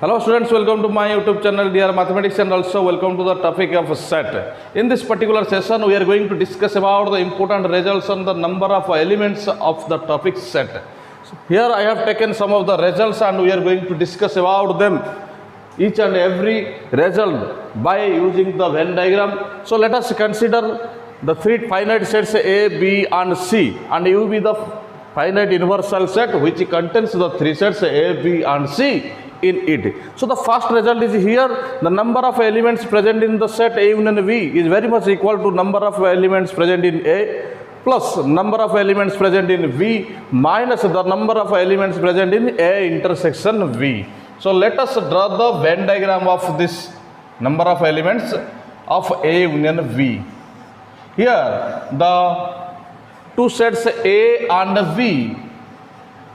Hello students, welcome to my YouTube channel Dear Mathematics and also welcome to the topic of set. In this particular session we are going to discuss about the important results on the number of elements of the topic set. So here I have taken some of the results and we are going to discuss about them, each and every result by using the Venn diagram. So let us consider the three finite sets A, B and C, and U be the finite universal set which contains the three sets A, B and C in it. So the first result is here, the number of elements present in the set A union V is very much equal to number of elements present in A plus number of elements present in V minus the number of elements present in A intersection V. So let us draw the Venn diagram of this number of elements of A union V. Here the two sets A and V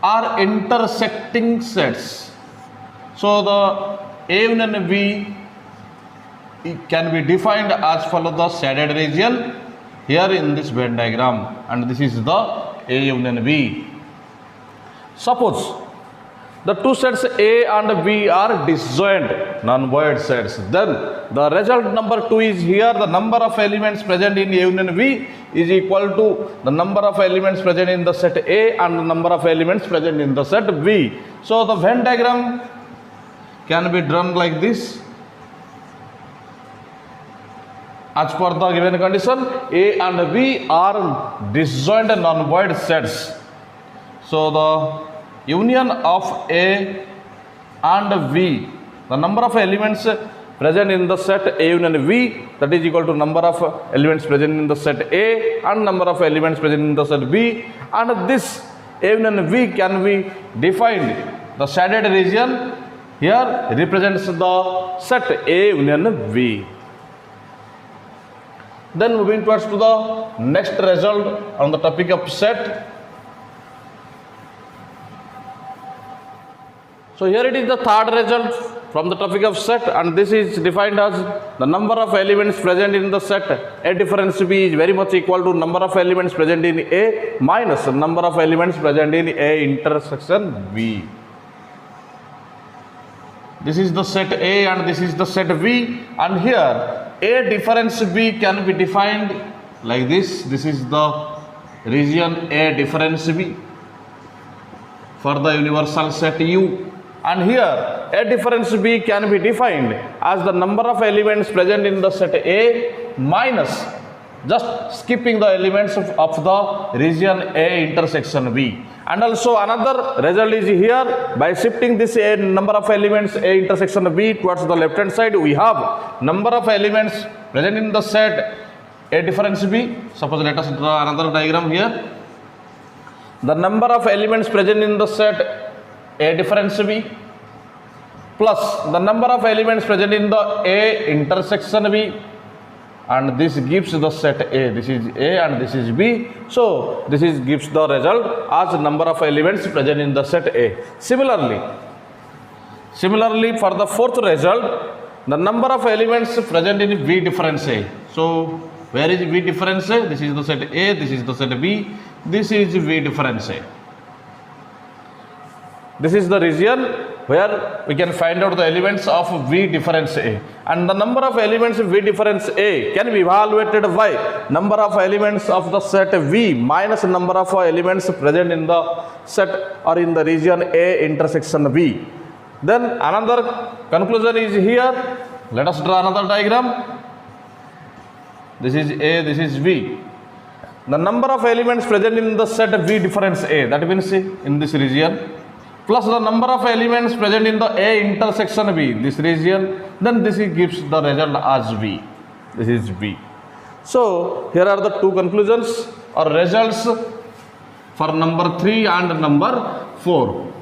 are intersecting sets. So the A union V can be defined as follows: the shaded region here in this Venn diagram, and this is the A union V. Suppose the two sets A and B are disjoint non-void sets, then the result number 2 is here, the number of elements present in A union V is equal to the number of elements present in the set A and the number of elements present in the set V. So the Venn diagram can be drawn like this. As per the given condition, A and B are disjoint non-void sets. So the union of A and V, the number of elements present in the set A union V, that is equal to number of elements present in the set A and number of elements present in the set B, and this A union V can be defined, the shaded region here represents the set A union V. Then moving towards to the next result on the topic of set. So here it is the third result from the topic of set, and this is defined as the number of elements present in the set A difference B is very much equal to number of elements present in A minus number of elements present in A intersection B. This is the set A and this is the set V, and here A difference B can be defined like this. This is the region A difference B for the universal set U, and here A difference B can be defined as the number of elements present in the set A minus just skipping the elements of the region A intersection B. And also another result is here, by shifting this A number of elements A intersection B towards the left hand side, we have number of elements present in the set A difference B. Suppose let us draw another diagram here. The number of elements present in the set A difference B plus the number of elements present in the A intersection B, and this gives the set A. This is A and this is B. So this is gives the result as number of elements present in the set A. Similarly for the fourth result, the number of elements present in V difference A. So where is V difference A? This is the set A, this is the set B, this is V difference A. This is the region where we can find out the elements of V difference A, and the number of elements V difference A can be evaluated by number of elements of the set V minus number of elements present in the set or in the region A intersection V. Then another conclusion is here. Let us draw another diagram. This is A, this is V. The number of elements present in the set V difference A, that means in this region, plus the number of elements present in the A intersection B, this region, then this gives the result as V. This is V. So here are the two conclusions or results for number 3 and number 4.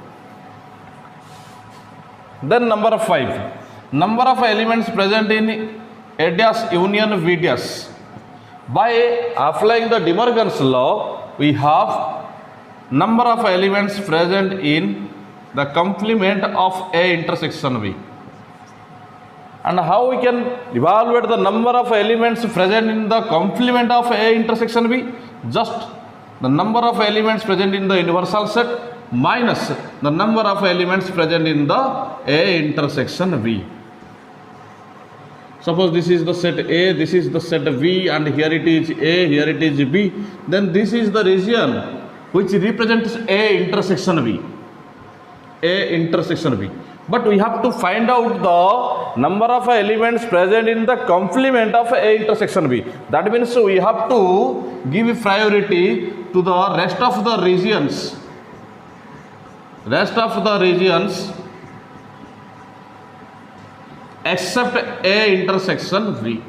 Then number 5, number of elements present in A dash union V dash. By applying the De Morgan's law, we have number of elements present in the complement of A intersection V. And how we can evaluate the number of elements present in the complement of A intersection V? Just the number of elements present in the universal set minus the number of elements present in the A intersection V. Suppose this is the set A, this is the set V, and here it is A, here it is B. Then this is the region which represents A intersection V. A intersection V. But we have to find out the number of elements present in the complement of A intersection B. That means we have to give priority to the rest of the regions. Rest of the regions except A intersection V.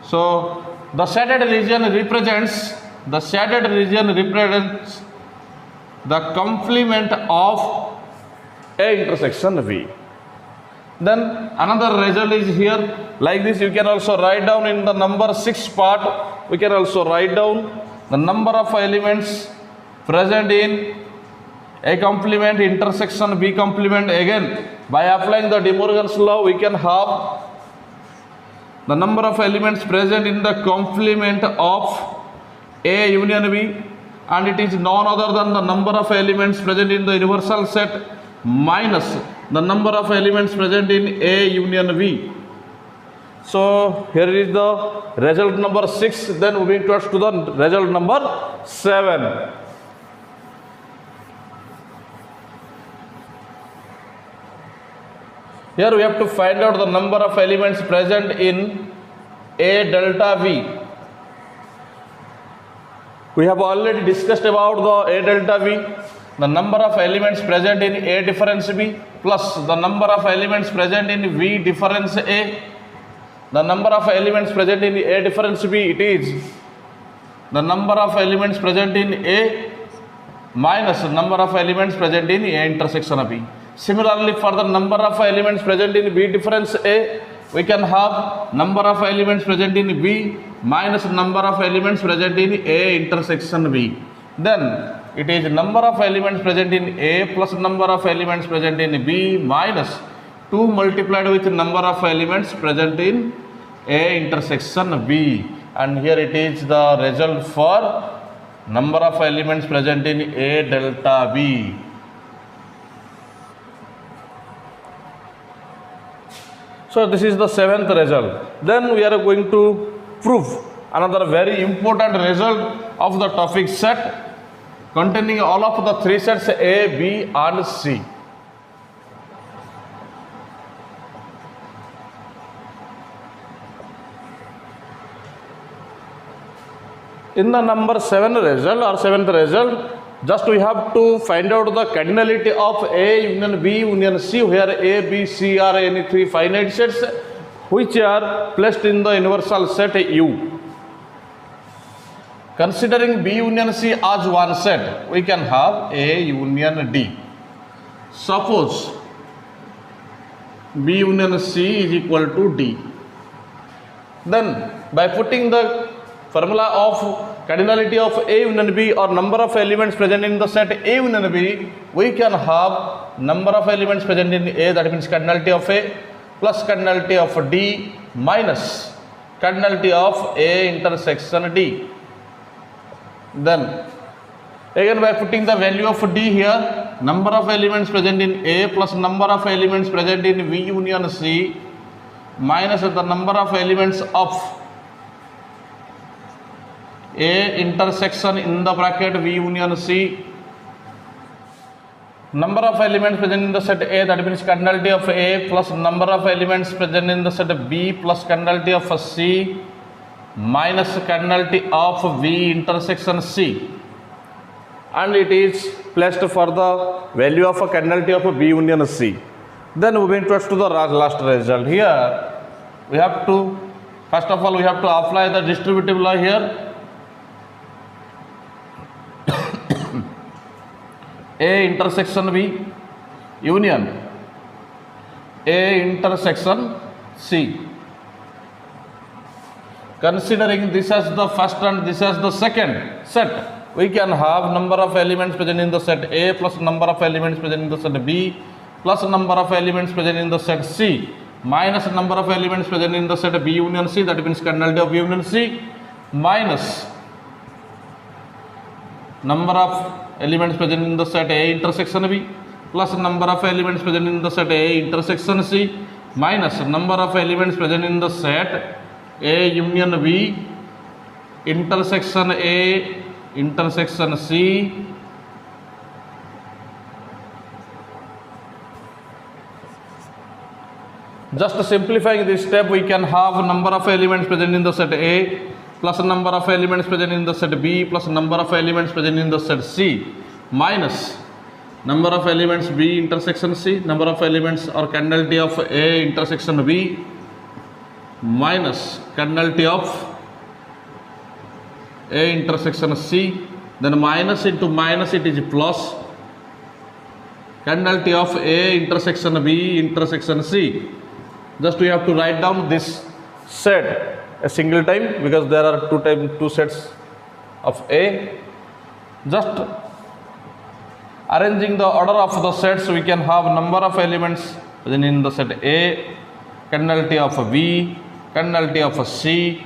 So the shaded region represents the complement of A intersection V. Then another result is here. Like this, you can also write down in the number 6 part. We can also write down the number of elements present in A complement intersection B complement. Again, by applying the De Morgan's law, we can have the number of elements present in the complement of A union B, and it is none other than the number of elements present in the universal set minus the number of elements present in A union V. So here is the result number 6. Then moving towards to the result number 7. Here we have to find out the number of elements present in A delta V. We have already discussed about the A delta V. The number of elements present in A difference B plus the number of elements present in V difference A. The number of elements present in A difference B, it is the number of elements present in A minus number of elements present in A intersection B. Similarly, for the number of elements present in B difference A, we can have number of elements present in B minus number of elements present in A intersection B. Then it is number of elements present in A plus number of elements present in B minus 2 multiplied with number of elements present in A intersection B. And here it is the result for number of elements present in A delta B. So this is the 7th result. Then we are going to prove another very important result of the topic set containing all of the 3 sets A, B and C. In the number 7 result or 7th result, just we have to find out the cardinality of A union B union C, where A, B, C are any 3 finite sets which are placed in the universal set U. Considering B union C as one set, we can have A union D. Suppose B union C is equal to D. Then by putting the formula of cardinality of A union B or number of elements present in the set A union B, we can have number of elements present in A, that means cardinality of A, plus cardinality of D minus cardinality of A intersection D. Then again by putting the value of D here, number of elements present in A plus number of elements present in V union C minus the number of elements of A intersection in the bracket V union C, number of elements present in the set A, that means cardinality of A plus number of elements present in the set B plus cardinality of C minus cardinality of V intersection C, and it is placed for the value of a cardinality of B union C. Then moving towards to the last result. Here we have to, first of all we have to apply the distributive law here. A intersection B union A intersection C. Considering this as the first and this as the second set, we can have number of elements present in the set A plus number of elements present in the set B plus number of elements present in the set C minus number of elements present in the set B union C, that means kernel of union C, minus number of elements present in the set A intersection B, plus number of elements present in the set A intersection C, minus number of elements present in the set A union B intersection A intersection C, just simplifying this step, we can have number of elements present in the set A plus number of elements present in the set B plus number of elements present in the set C, minus number of elements B intersection C, number of elements or kernelity of A intersection B, minus kernelity of A intersection C, then minus into minus it is plus kernelity of A intersection B intersection C. Just we have to write down this set a single time because there are two sets of A. Just arranging the order of the sets, we can have number of elements present in the set A, kernelity of B, kernelity of C,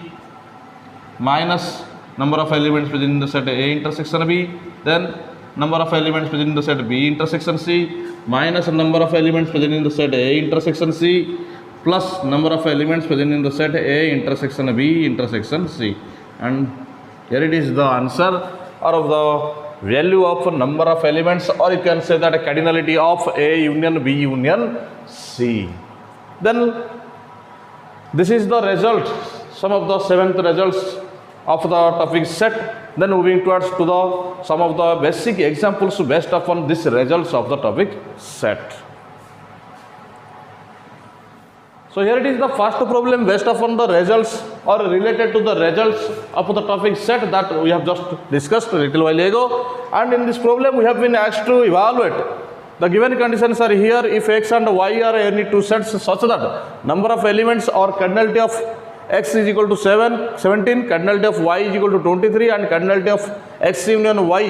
minus number of elements present in the set A intersection B, then number of elements present in the set B intersection C, minus number of elements present in the set A intersection C, plus number of elements present in the set A intersection B intersection C. And here it is the answer or of the value of number of elements, or you can say that a cardinality of A union B union C. Then this is the result, some of the 7th results of the topic set. Then moving towards to the some of the basic examples based upon these results of the topic set. So here it is the first problem based upon the results or related to the results of the topic set that we have just discussed a little while ago. And in this problem we have been asked to evaluate the given conditions are here if x and y are any two sets such that number of elements or kernelity of x is equal to 17, kernelity of y is equal to 23 and kernelity of x union y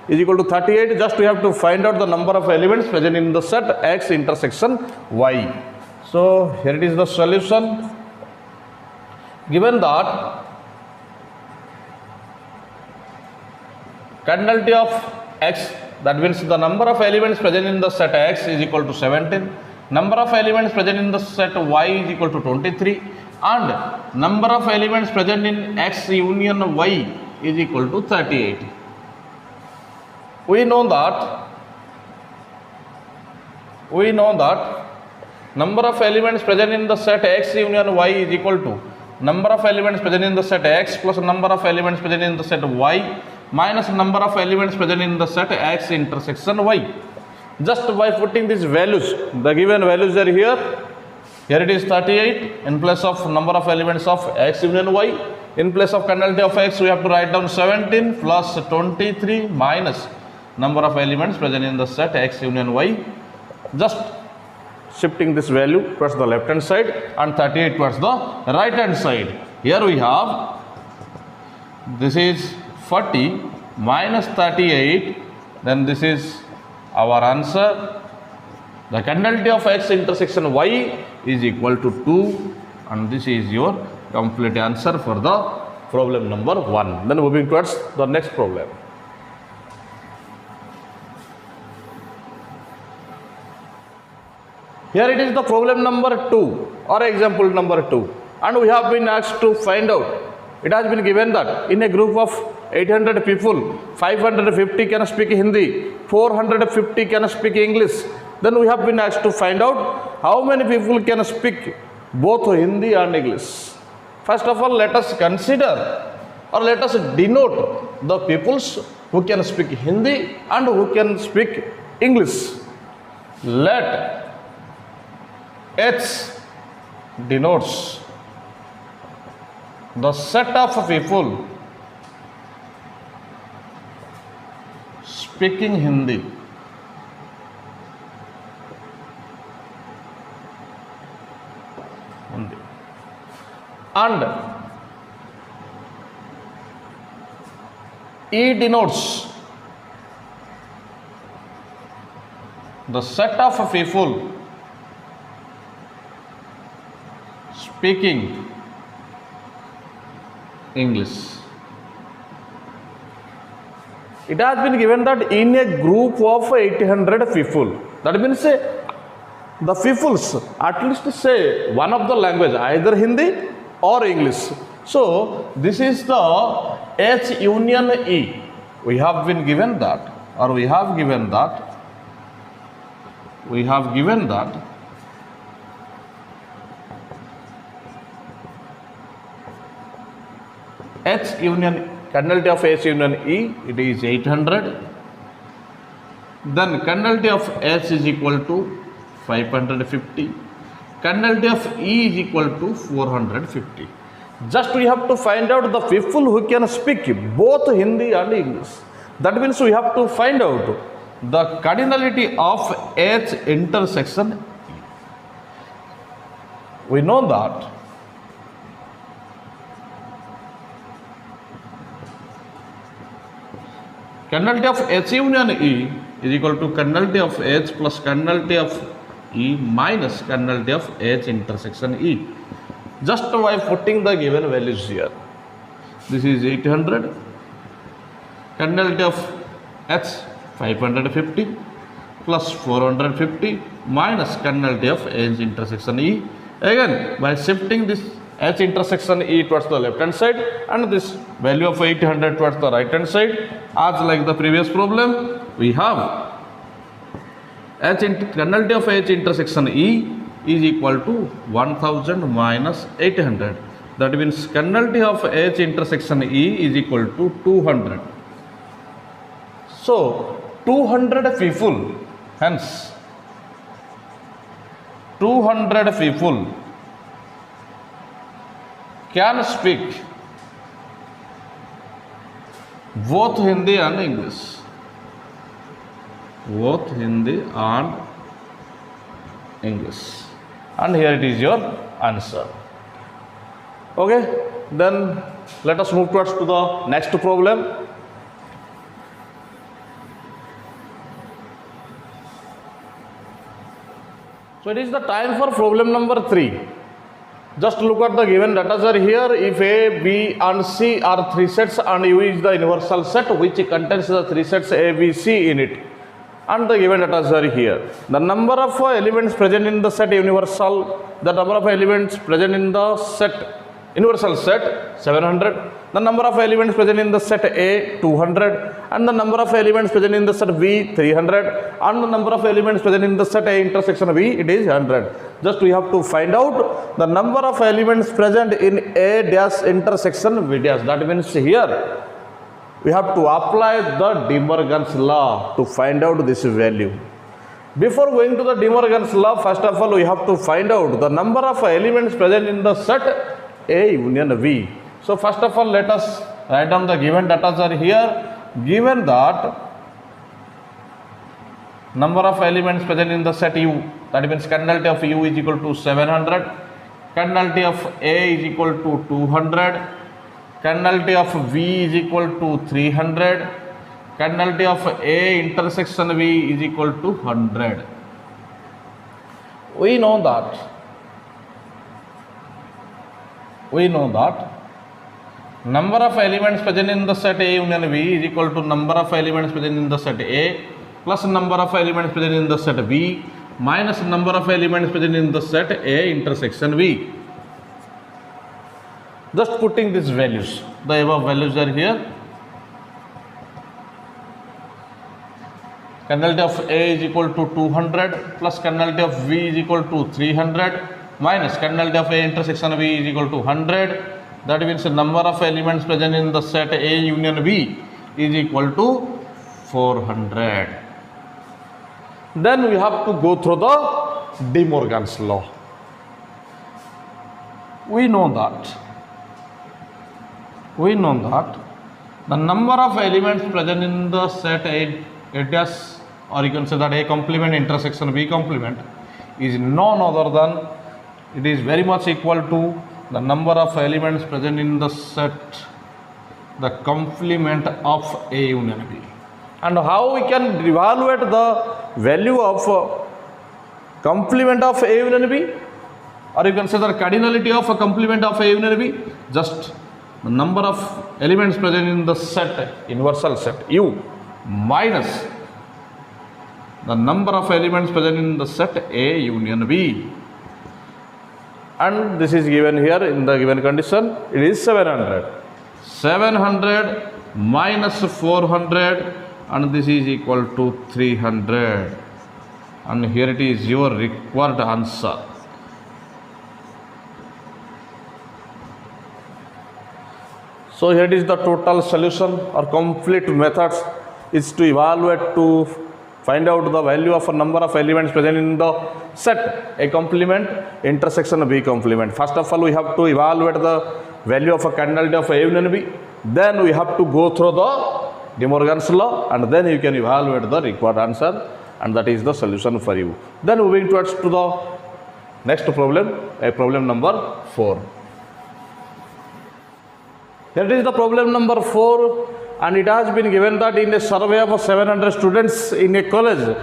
is equal to 38. Just we have to find out the number of elements present in the set x intersection y. So here it is the solution. Given that kernelity of x, that means the number of elements present in the set x is equal to 17, number of elements present in the set y is equal to 23 and number of elements present in x union y is equal to 38. We know that number of elements present in the set x union y is equal to number of elements present in the set x plus number of elements present in the set y minus number of elements present in the set x intersection y. Just by putting these values, the given values are here. Here it is 38 in place of number of elements of x union y. In place of kernelity of x, we have to write down 17 plus 23 minus number of elements present in the set x union y. Just shifting this value towards the left hand side and 38 towards the right hand side. Here we have, this is 40 minus 38, then this is our answer. The kernelity of x intersection y is equal to 2 and this is your complete answer for the problem number 1. Then moving towards the next problem. Here it is the problem number 2 or example number 2, and we have been asked to find out. It has been given that in a group of 800 people, 550 can speak Hindi, 450 can speak English. Then we have been asked to find out how many people can speak both Hindi and English. First of all, let us consider or let us denote the peoples who can speak Hindi and who can speak English. Let H denotes the set of people speaking Hindi. And E denotes the set of people speaking English. It has been given that in a group of 800 people, that means the peoples at least say one of the language, either Hindi or English. So this is the H union E. We have been given that, or we have given that H union, cardinality of H union E, it is 800. Then cardinality of H is equal to 550. Cardinality of E is equal to 450. Just we have to find out the people who can speak both Hindi and English. That means we have to find out the cardinality of H intersection E. We know that cardinality of H union E is equal to cardinality of H plus cardinality of E minus cardinality of H intersection E. Just by putting the given values here. This is 800. Cardinality of H 550 plus 450 minus cardinality of H intersection E. Again, by shifting this H intersection E towards the left hand side and this value of 800 towards the right hand side, as like the previous problem, we have cardinality of H intersection E is equal to 1000 minus 800. That means cardinality of H intersection E is equal to 200. So 200 people, hence 200 people can speak both Hindi and English. Both Hindi and English. And here it is your answer. Okay, then let us move towards to the next problem. So it is the time for problem number 3. Just look at the given data are here. If A, B and C are 3 sets and U is the universal set which contains the 3 sets A, B, C in it, and the given data are here. The number of elements present in the set universal, the number of elements present in the set universal set 700, the number of elements present in the set A 200, and the number of elements present in the set B 300, and the number of elements present in the set A intersection B, it is 100. Just we have to find out the number of elements present in A dash intersection B dash. That means here we have to apply the De Morgan's law to find out this value. Before going to the De Morgan's law, first of all we have to find out the number of elements present in the set A union B. So first of all let us write down the given data are here. Given that number of elements present in the set U, that means cardinality of U is equal to 700, cardinality of A is equal to 200, cardinality of V is equal to 300, cardinality of A intersection V is equal to 100. We know that number of elements present in the set A union V is equal to number of elements present in the set A plus number of elements present in the set B minus number of elements present in the set A intersection V. Just putting these values, the above values are here. Cardinality of A is equal to 200 plus cardinality of V is equal to 300 minus cardinality of A intersection V is equal to 100. That means the number of elements present in the set A union B is equal to 400. Then we have to go through the De Morgan's law. We know that the number of elements present in the set A dash, or you can say that A complement intersection B complement, is none other than, it is very much equal to the number of elements present in the set, the complement of A union B. And how we can evaluate the value of complement of A union B, or you can say the cardinality of a complement of A union B, just the number of elements present in the set, universal set U, minus the number of elements present in the set A union B. And this is given here in the given condition, it is 700. 700 minus 400, and this is equal to 300. And here it is your required answer. So here it is the total solution or complete methods is to evaluate to find out the value of a number of elements present in the set A complement intersection B complement. First of all, we have to evaluate the value of a cardinality of A union B. Then we have to go through the De Morgan's law, and then you can evaluate the required answer, and that is the solution for you. Then moving towards to the next problem, problem number 4. Here is the problem number 4, and it has been given that in a survey of 700 students in a college,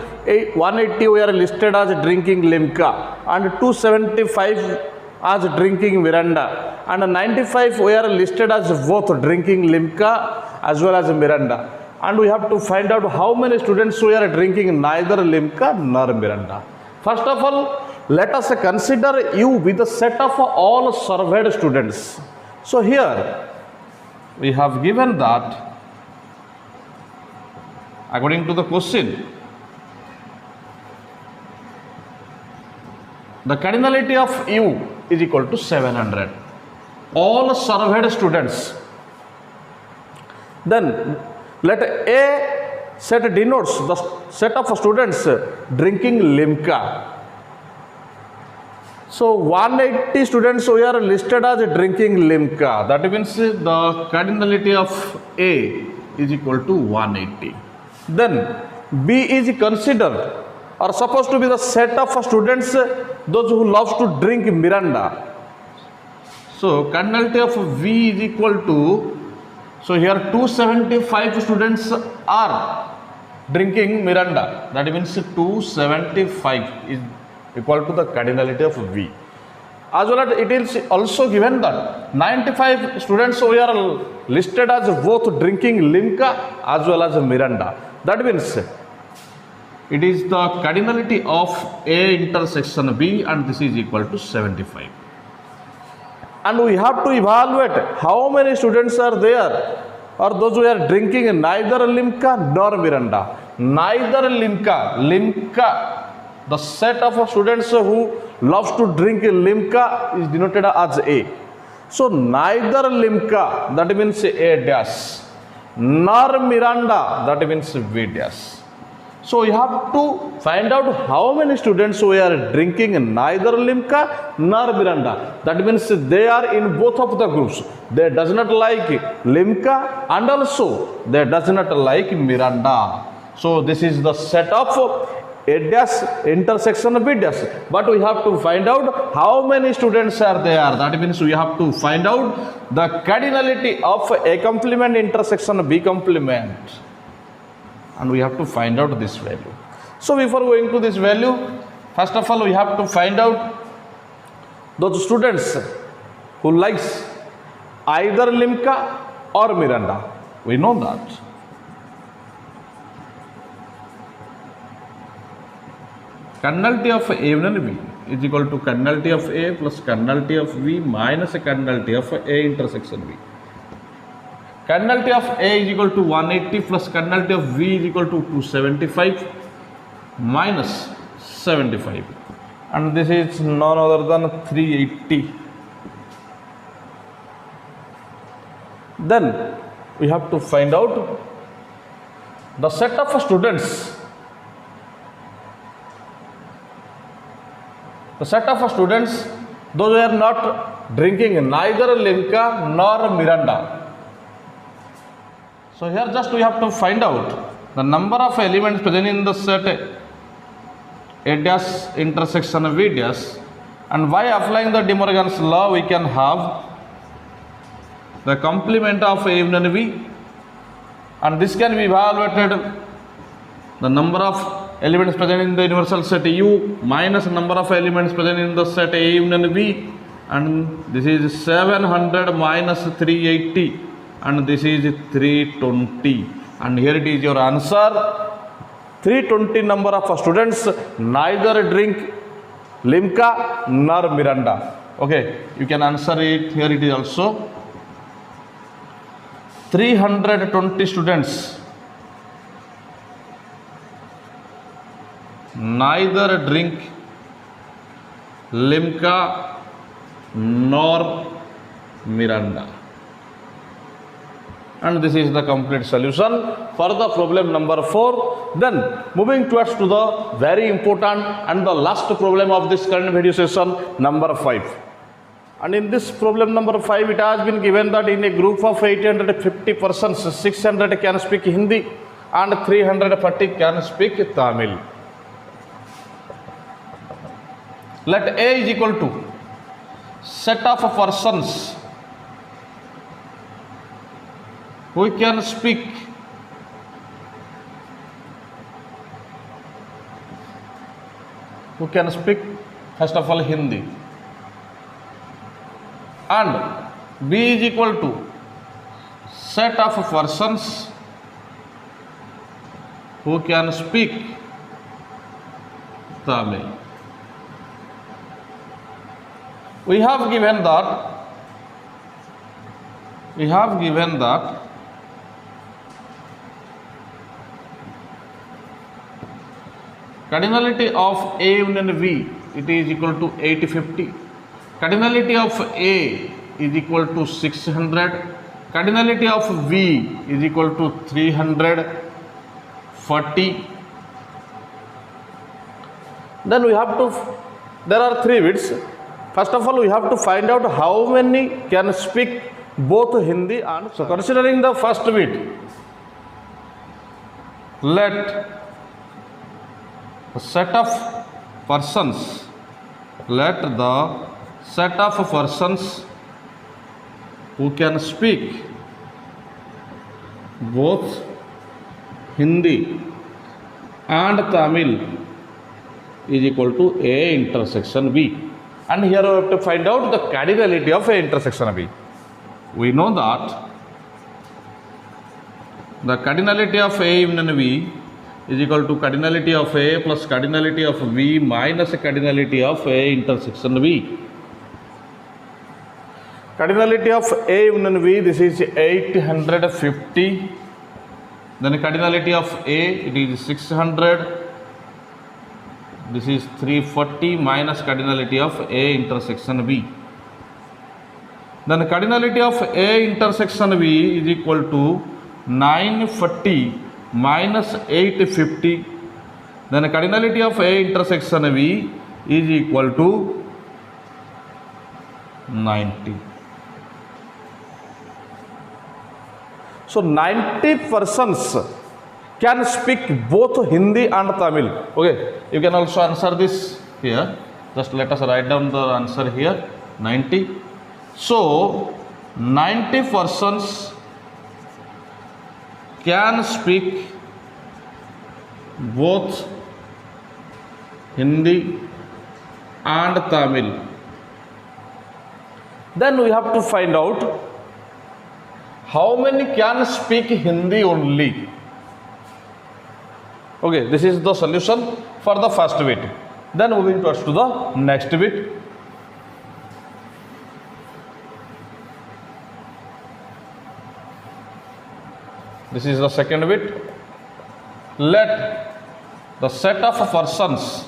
180 were listed as drinking Limca and 275 as drinking Miranda, and 95 were listed as both drinking Limca as well as Miranda. And we have to find out how many students were drinking neither Limca nor Miranda. First of all, let us consider U with the set of all surveyed students. So here we have given that according to the question, the cardinality of U is equal to 700. All surveyed students. Then let A set denotes the set of students drinking Limca. So 180 students were listed as drinking Limca. That means the cardinality of A is equal to 180. Then B is considered or supposed to be the set of students those who love to drink Miranda. So cardinality of V is equal to, so here 275 students are drinking Miranda. That means 275 is equal to the cardinality of V. As well as it is also given that 95 students were listed as both drinking Limca as well as Miranda. That means it is the cardinality of A intersection B, and this is equal to 75. And we have to evaluate how many students are there or those who are drinking neither Limca nor Miranda. Neither Limca. Limca, the set of students who loves to drink Limca is denoted as A. So neither Limca, that means A dash, nor Miranda, that means V dash. So you have to find out how many students who are drinking neither Limca nor Miranda. That means they are in both of the groups. They does not like Limca and also they does not like Miranda. So this is the set of A dash intersection B dash. But we have to find out how many students are there. That means we have to find out the cardinality of A complement intersection B complement. And we have to find out this value. So before going to this value, first of all we have to find out those students who likes either Limca or Miranda. We know that. Cardinality of A union B is equal to cardinality of A plus cardinality of V minus cardinality of A intersection B. Cardinality of A is equal to 180 plus cardinality of V is equal to 275 minus 75, and this is none other than 380. Then we have to find out the set of students. The set of students those who are not drinking neither Limca nor Miranda. So here just we have to find out the number of elements present in the set A dash intersection V dash, and by applying the De Morgan's law we can have the complement of A union V, and this can be evaluated the number of elements present in the universal set U minus number of elements present in the set A union B, and this is 700 minus 380, and this is 320, and here it is your answer. 320 number of students neither drink Limca nor Miranda. Okay, you can answer it. Here it is also 320 students neither drink Limca nor Miranda, and this is the complete solution for the problem number 4. Then moving towards to the very important and the last problem of this current video session, number 5. And in this problem number 5, it has been given that in a group of 850 persons, 600 can speak Hindi and 340 can speak Tamil. Let A is equal to set of persons who can speak first of all Hindi, and B is equal to set of persons who can speak Tamil. We have given that cardinality of A union V, it is equal to 850. Cardinality of A is equal to 600. Cardinality of V is equal to 340. Then we have to, there are 3 bits. First of all, we have to find out how many can speak both Hindi and. So considering the first bit, let the set of persons who can speak both Hindi and Tamil is equal to A intersection B. And here we have to find out the cardinality of A intersection B. We know that the cardinality of A union V is equal to cardinality of A plus cardinality of V minus cardinality of A intersection V. Cardinality of A union V, this is 850. Then cardinality of A, it is 600. This is 340 minus cardinality of A intersection B. Then cardinality of A intersection B is equal to 940 minus 850. Then cardinality of A intersection B is equal to 90. So 90 persons can speak both Hindi and Tamil. Okay, you can also answer this here. Just let us write down the answer here, 90. So 90 persons can speak both Hindi and Tamil. Then we have to find out how many can speak Hindi only. Okay, this is the solution for the first bit. Then moving towards to the next bit. This is the second bit. Let the set of persons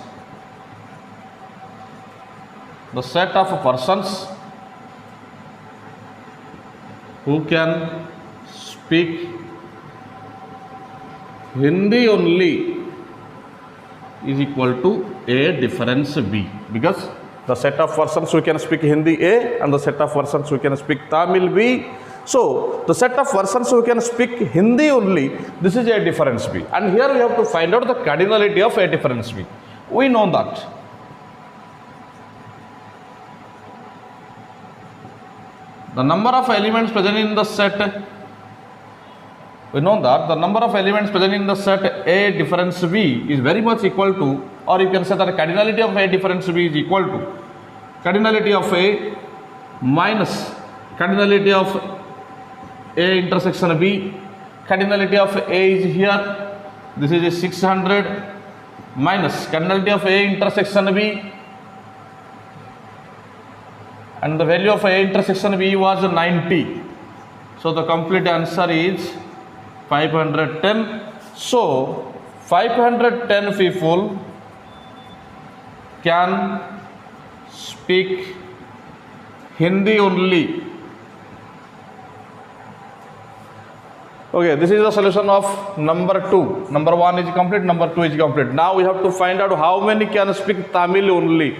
who can speak Hindi only is equal to A difference B, because the set of persons who can speak Hindi A and the set of persons who can speak Tamil B. So the set of persons who can speak Hindi only, this is A difference B, and here we have to find out the cardinality of A difference B. We know that the number of elements present in the set, we know that the number of elements present in the set A difference B is very much equal to, or you can say that cardinality of A difference B is equal to cardinality of A minus cardinality of A intersection B. Cardinality of A is here, this is 600 minus cardinality of A intersection B, and the value of A intersection B was 90. So the complete answer is 510. So 510 people can speak Hindi only. Okay, this is the solution of number 2. Number 1 is complete, number 2 is complete. Now we have to find out how many can speak Tamil only.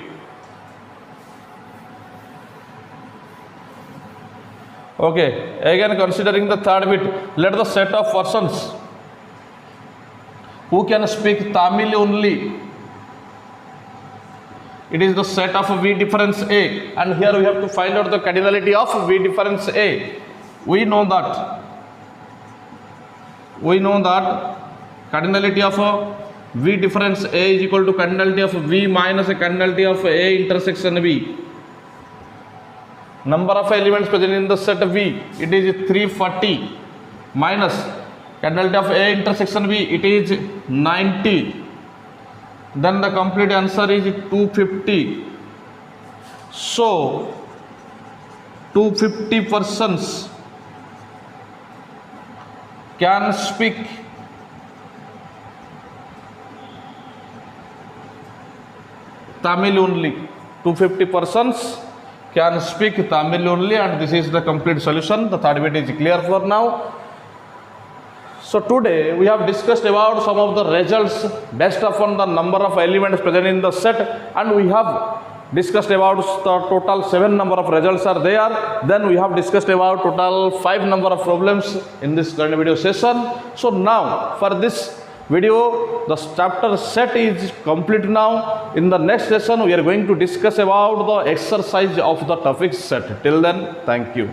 Okay, again considering the third bit, let the set of persons who can speak Tamil only. It is the set of V difference A, and here we have to find out the cardinality of V difference A. We know that cardinality of V difference A is equal to cardinality of V minus cardinality of A intersection B. Number of elements present in the set V, it is 340 minus cardinality of A intersection B, it is 90. Then the complete answer is 250. So 250 persons can speak Tamil only. 250 persons can speak Tamil only, and this is the complete solution. The third bit is clear for now. So today we have discussed about some of the results based upon the number of elements present in the set, and we have discussed about the total 7 number of results are there. Then we have discussed about total 5 number of problems in this current video session. So now for this video, the chapter set is complete now. In the next session we are going to discuss about the exercise of the topic set. Till then, thank you.